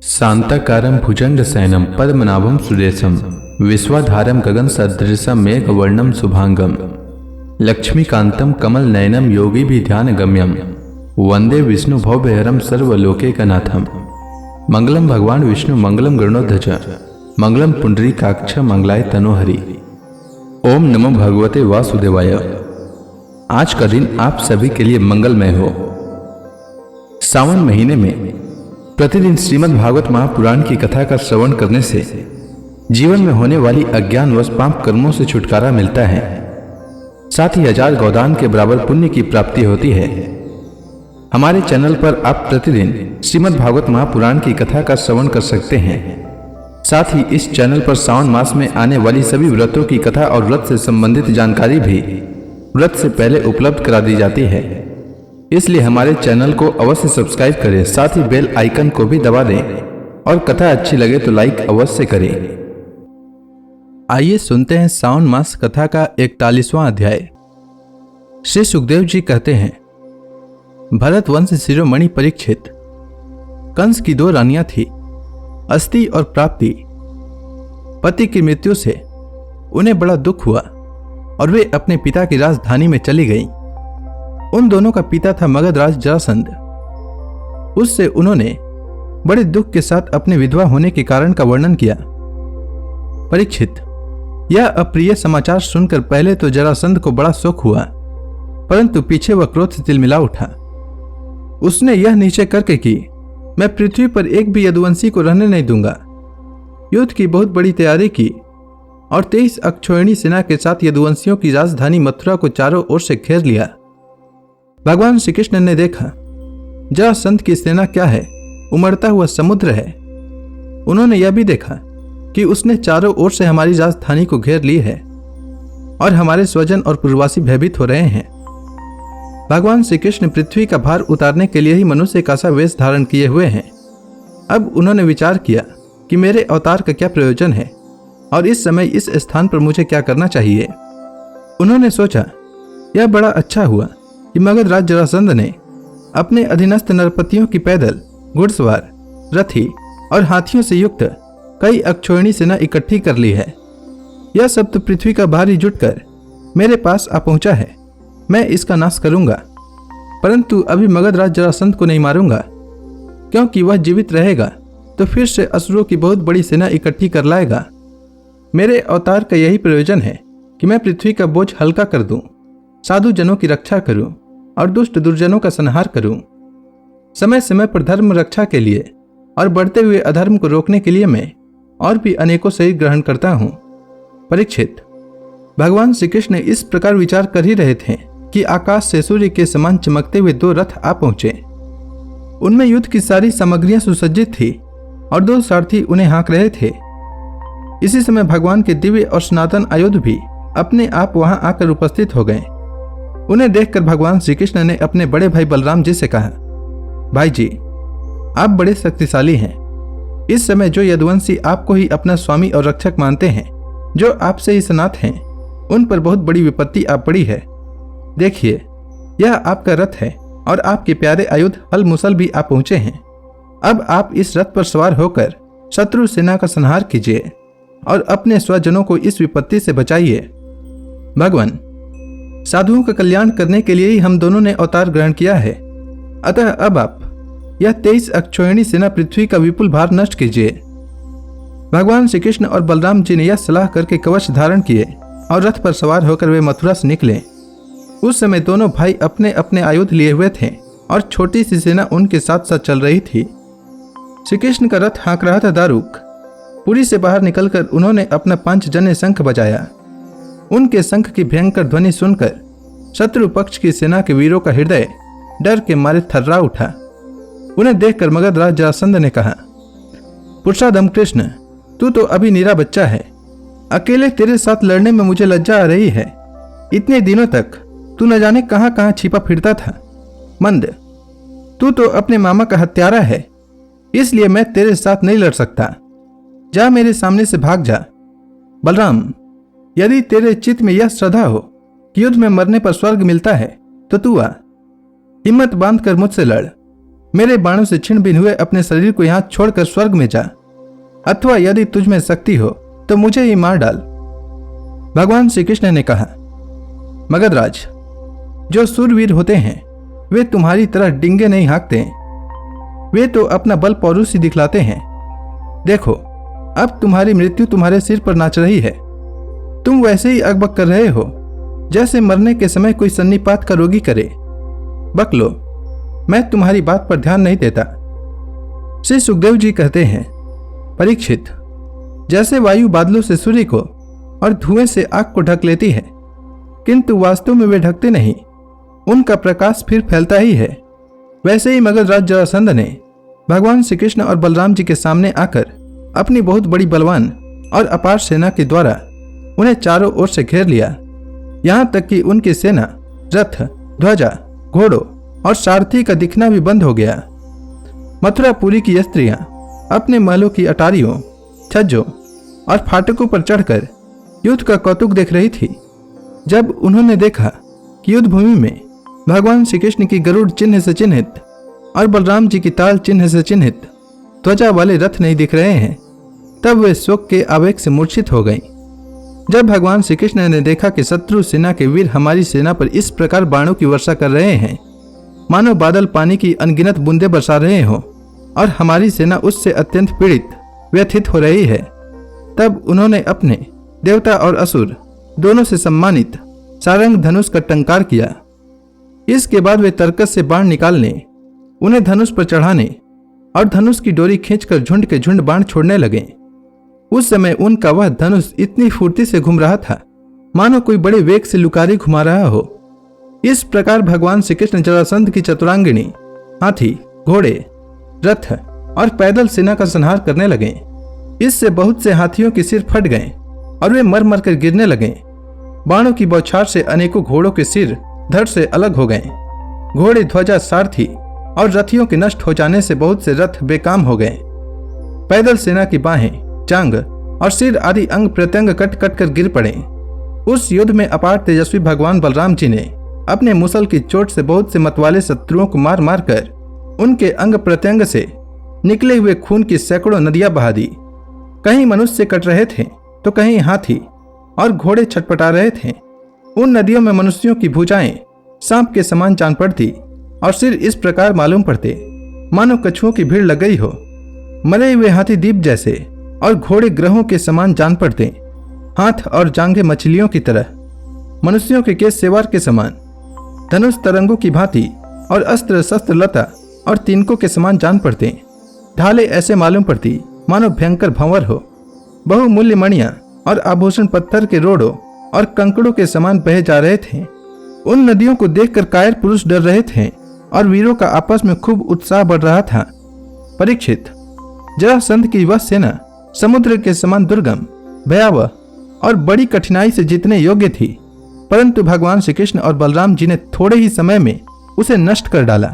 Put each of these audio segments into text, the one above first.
शांताकारं भुजंगशयनं पद्मनाभं सुरेशं विश्वाधारं गगनसदृशं मेघवर्णं शुभांगं लक्ष्मीकान्तं कमलनयनं योगिभिध्यानगम्यं वंदे विष्णु भवभयहरं सर्वलोकैकनाथं। मंगलम भगवान विष्णु मंगलम गरुड़ध्वज मंगलम पुंडरीकाक्ष मंगलाय तनोहरि। ओम नमो भगवते वासुदेवाय। आज का दिन आप सभी के लिए मंगलमय हो। सावन महीने में प्रतिदिन श्रीमद् भागवत महापुराण की कथा का श्रवण करने से जीवन में होने वाली अज्ञान व पाप कर्मों से छुटकारा मिलता है, साथ ही 1000 गोदान के बराबर पुण्य की प्राप्ति होती है। हमारे चैनल पर आप प्रतिदिन श्रीमद् भागवत महापुराण की कथा का श्रवण कर सकते हैं। साथ ही इस चैनल पर सावन मास में आने वाली सभी व्रतों की कथा और व्रत से संबंधित जानकारी भी व्रत से पहले उपलब्ध करा दी जाती है। इसलिए हमारे चैनल को अवश्य सब्सक्राइब करें, साथ ही बेल आइकन को भी दबा दें और कथा अच्छी लगे तो लाइक अवश्य करें। आइए सुनते हैं सावन मास कथा का 41वां अध्याय। श्री सुखदेव जी कहते हैं, भरत वंश शिरोमणि परीक्षित, कंस की 2 रानियां थी, अस्ति और प्राप्ति। पति की मृत्यु से उन्हें बड़ा दुख हुआ और वे अपने पिता की राजधानी में चली गईं। उन दोनों का पिता था मगधराज जरासंध। उससे उन्होंने बड़े दुख के साथ अपने विधवा होने के कारण का वर्णन किया। परीक्षित, यह अप्रिय समाचार सुनकर पहले तो जरासंध को बड़ा शोक हुआ, परंतु पीछे वह क्रोध से तिलमिला उठा। उसने यह निश्चय करके कि मैं पृथ्वी पर एक भी यदुवंशी को रहने नहीं दूंगा। युद्ध की बहुत बड़ी तैयारी की और 23 अक्षौहिणी सेना के साथ यदुवंशियों की राजधानी मथुरा को चारों ओर से घेर लिया। भगवान श्री कृष्ण ने देखा जरासंध की सेना क्या है, उमड़ता हुआ समुद्र है। उन्होंने यह भी देखा कि उसने चारों ओर से हमारी राजधानी को घेर ली है और हमारे स्वजन और पूर्ववासी भयभीत हो रहे हैं। भगवान श्री कृष्ण पृथ्वी का भार उतारने के लिए ही मनुष्य का सा वेश धारण किए हुए हैं। अब उन्होंने विचार किया कि मेरे अवतार का क्या प्रयोजन है और इस समय इस स्थान पर मुझे क्या करना चाहिए। उन्होंने सोचा, यह बड़ा अच्छा हुआ कि मगधराज जरासंध ने अपने अधीनस्थ नरपतियों की पैदल, घुड़सवार, रथी और हाथियों से युक्त कई अक्षौहिणी सेना इकट्ठी कर ली है। यह सब तो पृथ्वी का भारी जुटकर मेरे पास आ पहुंचा है। मैं इसका नाश करूंगा, परंतु अभी मगधराज जरासंध को नहीं मारूंगा, क्योंकि वह जीवित रहेगा तो फिर से असुरों की बहुत बड़ी सेना इकट्ठी कर लाएगा। मेरे अवतार का यही प्रयोजन है कि मैं पृथ्वी का बोझ हल्का कर दूं, साधु जनों की रक्षा करूं और दुष्ट दुर्जनों का संहार करूं। समय समय पर धर्म रक्षा के लिए और बढ़ते हुए अधर्म को रोकने के लिए मैं और भी अनेकों शरीर ग्रहण करता हूं। परीक्षित, भगवान श्री कृष्ण इस प्रकार विचार कर ही रहे थे कि आकाश से सूर्य के समान चमकते हुए 2 रथ आ पहुंचे। उनमें युद्ध की सारी सामग्रियां सुसज्जित थी और 2 सारथी उन्हें हाँक रहे थे। इसी समय भगवान के दिव्य और सनातन आयुध भी अपने आप वहां आकर उपस्थित हो गए। उन्हें देखकर भगवान श्री कृष्ण ने अपने बड़े भाई बलराम जी से कहा, भाई जी, आप बड़े शक्तिशाली हैं। इस समय जो यदुवंशी आपको ही अपना स्वामी और रक्षक मानते हैं, जो आपसे ही सनात हैं, उन पर बहुत बड़ी विपत्ति आ पड़ी है। देखिए, यह आपका रथ है और आपके प्यारे आयुध हल मुसल भी आ पहुंचे हैं। अब आप इस रथ पर सवार होकर शत्रु सेना का संहार कीजिए और अपने स्वजनों को इस विपत्ति से बचाइए। भगवान, साधुओं का कल्याण करने के लिए ही हम दोनों ने अवतार ग्रहण किया है, अतः अब आप यह 23 अक्षौहिणी सेना पृथ्वी का विपुल भार नष्ट कीजिए। भगवान श्री कृष्ण और बलराम जी ने यह सलाह करके कवच धारण किए और रथ पर सवार होकर वे मथुरा से निकले। उस समय दोनों भाई अपने अपने आयुध लिए हुए थे और छोटी सी सेना उनके साथ साथ चल रही थी। श्री कृष्ण का रथ हाँक रहा था दारुक। पुरी से बाहर निकलकर उन्होंने अपना 5 जन्य शंख बजाया। उनके शंख की भयंकर ध्वनि सुनकर शत्रु पक्ष की सेना के वीरों का हृदय डर के मारे थर्रा उठा। उन्हें देखकर मगधराज जरासंध ने कहा, पुरुषोत्तम कृष्ण, तू तो अभी नीरा बच्चा है। अकेले तेरे साथ लड़ने में मुझे लज्जा आ रही है। इतने दिनों तक तू न जाने कहां कहां छिपा फिरता था। मंद, तू तो अपने मामा का हत्यारा है, इसलिए मैं तेरे साथ नहीं लड़ सकता। जा, मेरे सामने से भाग जा। बलराम, यदि तेरे चित्त में यह श्रद्धा हो कि युद्ध में मरने पर स्वर्ग मिलता है तो तू आ, हिम्मत बांधकर मुझसे लड़। मेरे बाणों से छिन्न भिन्न हुए अपने शरीर को यहां छोड़कर स्वर्ग में जा, अथवा यदि तुझ में शक्ति हो तो मुझे ही मार डाल। भगवान श्री कृष्ण ने कहा, मगधराज, जो सूरवीर होते हैं वे तुम्हारी तरह डिंगे नहीं हाँकते, वे तो अपना बल पौरुष ही दिखलाते हैं। देखो, अब तुम्हारी मृत्यु तुम्हारे सिर पर नाच रही है। तुम वैसे ही अकबक कर रहे हो जैसे मरने के समय कोई सन्निपात का रोगी करे। बक लो, मैं तुम्हारी बात पर ध्यान नहीं देता। श्री सुखदेव जी कहते हैं, परीक्षित, जैसे वायु बादलों से सूर्य को और धुएं से आग को ढक लेती है, किंतु वास्तव में वे ढकते नहीं, उनका प्रकाश फिर फैलता ही है, वैसे ही मगधराज जरासंध ने भगवान श्री कृष्ण और बलराम जी के सामने आकर अपनी बहुत बड़ी बलवान और अपार सेना के द्वारा उन्हें चारों ओर से घेर लिया। यहां तक कि उनकी सेना, रथ, ध्वजा, घोड़ों और सारथी का दिखना भी बंद हो गया। मथुरापुरी की स्त्रियां अपने महलों की अटारियों, छज्जों और फाटकों पर चढ़कर युद्ध का कौतुक देख रही थी। जब उन्होंने देखा कि युद्ध भूमि में भगवान श्री कृष्ण की गरुड़ चिन्ह से चिन्हित और बलराम जी की ताल चिन्ह से चिन्हित ध्वजा वाले रथ नहीं दिख रहे हैं, तब वे शोक के आवेग से मूर्छित हो गईं। जब भगवान श्री कृष्ण ने देखा कि शत्रु सेना के वीर हमारी सेना पर इस प्रकार बाणों की वर्षा कर रहे हैं, मानो बादल पानी की अनगिनत बूंदें बरसा रहे हो, और हमारी सेना उससे अत्यंत पीड़ित, व्यथित हो रही है, तब उन्होंने अपने देवता और असुर दोनों से सम्मानित सारंग धनुष का टंकार किया। इसके बाद वे तरकस से बाण निकालने, उन्हें धनुष पर चढ़ाने और धनुष की डोरी खींचकर झुंड के झुंड बाण छोड़ने लगे। उस समय उनका वह धनुष इतनी फुर्ती से घूम रहा था मानो कोई बड़े वेग से लुकारी घुमा रहा हो। इस प्रकार भगवान श्री कृष्ण जरासंध की चतुरांगिनी, हाथी, घोड़े, रथ और पैदल सेना का संहार करने लगे। इससे बहुत से हाथियों के सिर फट गए और वे मर मर कर गिरने लगे। बाणों की बौछार से अनेकों घोड़ों के सिर धड़ से अलग हो गए। घोड़े, ध्वजा, सारथी और रथियों के नष्ट हो जाने से बहुत से रथ बेकाम हो गए। पैदल सेना की बाहें, जांग और सिर आदि अंग प्रत्यंग कट कट कर गिर पड़े। उस युद्ध में अपार तेजस्वी भगवान बलराम जी ने अपने मुसल की चोट से बहुत से मतवाले शत्रुओं को मार मार कर उनके अंग प्रत्यंग से निकले हुए खून की सैकड़ों नदियां बहा दी। कहीं मनुष्य कट रहे थे तो कहीं हाथी और घोड़े छटपटा रहे थे। उन नदियों में मनुष्यों की भुजाएं सांप के समान जान पड़ती और सिर इस प्रकार मालूम पड़ते मानो कछुओं की भीड़ लग गई हो। मरे हुए हाथी दीप जैसे और घोड़े ग्रहों के समान जान पड़ते। हाथ और जांघें मछलियों की तरह, मनुष्यों के केस सेवार के समान, धनुष तरंगों की भांति और अस्त्र शस्त्र लता और तिनकों के समान जान पड़ते। ढाले ऐसे मालूम पड़ती मानो भयंकर भंवर हो। बहुमूल्य मणियां और आभूषण पत्थर के रोड़ों और कंकड़ों के समान बहे जा रहे थे। उन नदियों को देखकर कायर पुरुष डर रहे थे और वीरों का आपस में खूब उत्साह बढ़ रहा था। परीक्षित, जरासंध की वह सेना समुद्र के समान दुर्गम, भयावह और बड़ी कठिनाई से जीतने योग्य थी, परंतु भगवान श्री कृष्ण और बलराम जी ने थोड़े ही समय में उसे नष्ट कर डाला।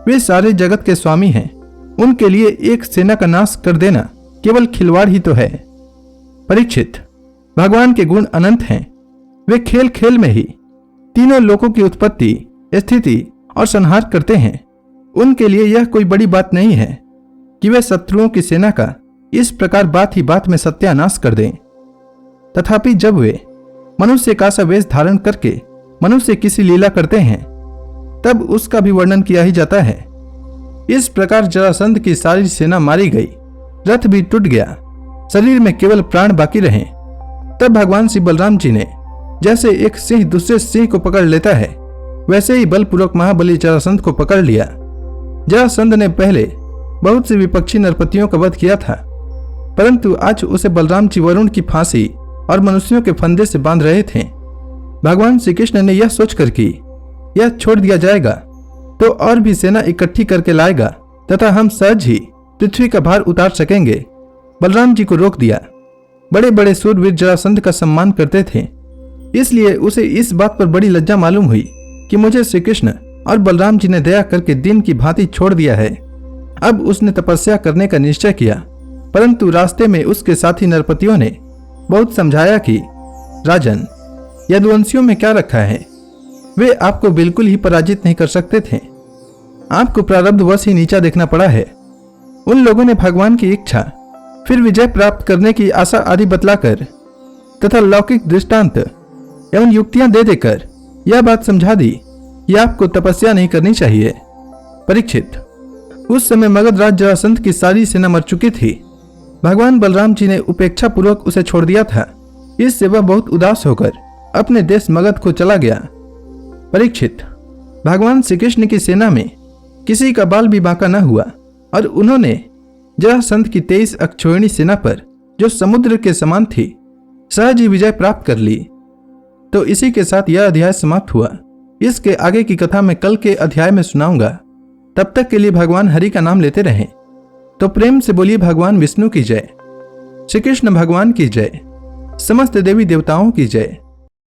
वे सारे जगत के स्वामी हैं, उनके लिए एक सेना का नाश कर देना केवल खिलवाड़ ही तो है। परीक्षित, भगवान के गुण अनंत हैं। वे खेल खेल में ही तीनों लोकों की उत्पत्ति, स्थिति और संहार करते हैं। उनके लिए यह कोई बड़ी बात नहीं है कि वे शत्रुओं की सेना का इस प्रकार बात ही बात में सत्यानाश कर दें। तथापि जब वे मनुष्य का सा वेश धारण करके मनुष्य किसी लीला करते हैं, तब उसका भी वर्णन किया ही जाता है। इस प्रकार जरासंध की सारी सेना मारी गई, रथ भी टूट गया, शरीर में केवल प्राण बाकी रहे। तब भगवान श्री बलराम जी ने जैसे एक सिंह दूसरे सिंह को पकड़ लेता है, वैसे ही बलपूर्वक महाबली जरासंध को पकड़ लिया। जरासंध ने पहले बहुत से विपक्षी नरपतियों का वध किया था, परंतु आज उसे बलराम जी वरुण की फांसी और मनुष्यों के फंदे से बांध रहे थे। भगवान श्री कृष्ण ने यह सोचकर कि यह छोड़ दिया जाएगा तो और भी सेना इकट्ठी करके लाएगा तथा हम सहज ही पृथ्वी का भार उतार सकेंगे, बलराम जी को रोक दिया। बड़े बड़े सूरवीर जरासंध का सम्मान करते थे, इसलिए उसे इस बात पर बड़ी लज्जा मालूम हुई कि मुझे श्री कृष्ण और बलराम जी ने दया करके दिन की भांति छोड़ दिया है। अब उसने तपस्या करने का निश्चय किया, परंतु रास्ते में उसके साथी नरपतियों ने बहुत समझाया कि राजन, यदुवंशियों में क्या रखा है, वे आपको बिल्कुल ही पराजित नहीं कर सकते थे। आपको प्रारब्धवश ही नीचा देखना पड़ा है। उन लोगों ने भगवान की इच्छा, फिर विजय प्राप्त करने की आशा आदि बतलाकर तथा लौकिक दृष्टांत एवं युक्तियां दे देकर यह बात समझा दी कि आपको तपस्या नहीं करनी चाहिए। परीक्षित, उस समय मगध राज जरासंध की सारी सेना मर चुकी थी। भगवान बलराम जी ने उपेक्षा पूर्वक उसे छोड़ दिया था। इससे वह बहुत उदास होकर अपने देश मगध को चला गया। परीक्षित, भगवान श्री कृष्ण की सेना में किसी का बाल भी बांका न हुआ और उन्होंने जरासंध की 23 अक्षौहिणी सेना पर, जो समुद्र के समान थी, सहज ही विजय प्राप्त कर ली। तो इसी के साथ यह अध्याय समाप्त हुआ। इसके आगे की कथा मैं कल के अध्याय में सुनाऊंगा। तब तक के लिए भगवान हरि का नाम लेते रहें। तो प्रेम से बोलिए भगवान विष्णु की जय, श्री कृष्ण भगवान की जय, समस्त देवी देवताओं की जय।